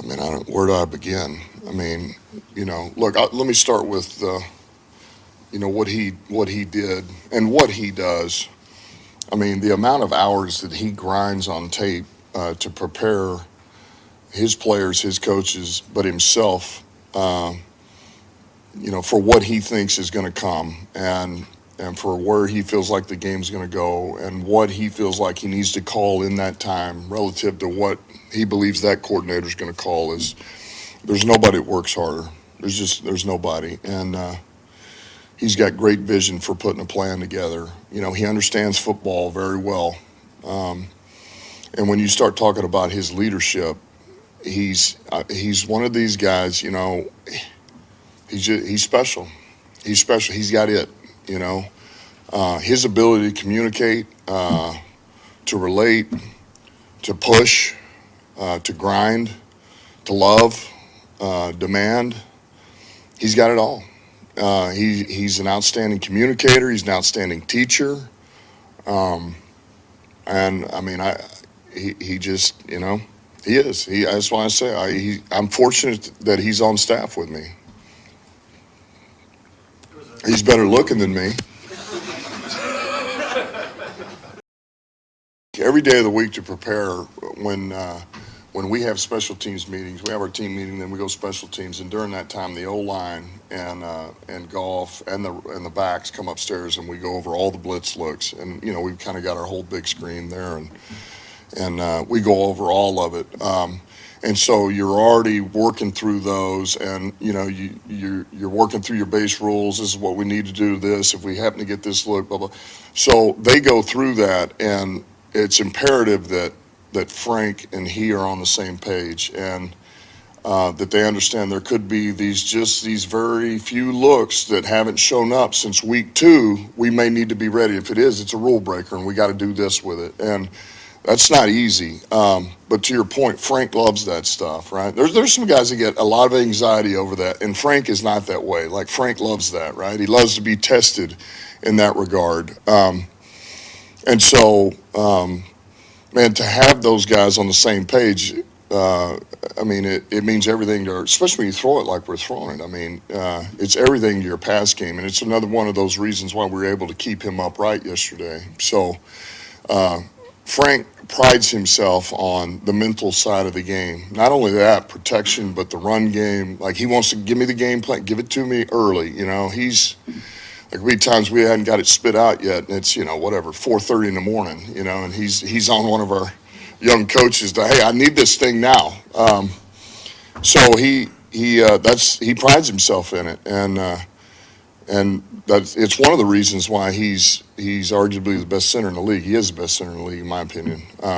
mean, where do I begin? I mean, look, let me start with, what he did and what he does. I mean, the amount of hours that he grinds on tape to prepare his players, his coaches, but himself, for what he thinks is going to come and for where he feels like the game's going to go and what he feels like he needs to call in that time relative to what he believes that coordinator's going to call is there's nobody that works harder. There's nobody. And he's got great vision for putting a plan together. He understands football very well. And when you start talking about his leadership, he's one of these guys, he's special. He's special. He's got it, his ability to communicate, to relate, to push, to grind, to love, demand. He's got it all. He's an outstanding communicator. He's an outstanding teacher. And I mean, he just, he is. That's why I say I'm fortunate that he's on staff with me. He's better looking than me. Every day of the week to prepare when we have special teams meetings, we have our team meeting, then we go special teams, and during that time, the O-line and golf and the backs come upstairs, and we go over all the blitz looks, and we've kind of got our whole big screen there, and we go over all of it, and so you're already working through those, and you're working through your base rules. This is what we need to do. This if we happen to get this look, blah blah. So they go through that, and it's imperative that Frank and he are on the same page, and that they understand there could be these very few looks that haven't shown up since week 2. We may need to be ready. If it is, it's a rule breaker, and we got to do this with it. And that's not easy. But to your point, Frank loves that stuff, right? There's some guys that get a lot of anxiety over that, and Frank is not that way. Like, Frank loves that, right? He loves to be tested in that regard. And so, man, to have those guys on the same page, I mean, it means everything to, especially when you throw it like we're throwing it. I mean, it's everything to your pass game, and it's another one of those reasons why we were able to keep him upright yesterday. So Frank prides himself on the mental side of the game. Not only that, protection, but the run game. Like, he wants to give me the game plan, give it to me early. Like, we times we hadn't got it spit out yet, and it's 4:30 in the morning, and he's on one of our young coaches to, hey, I need this thing now. So he prides himself in it, and it's one of the reasons why he's arguably the best center in the league. He is the best center in the league, in my opinion.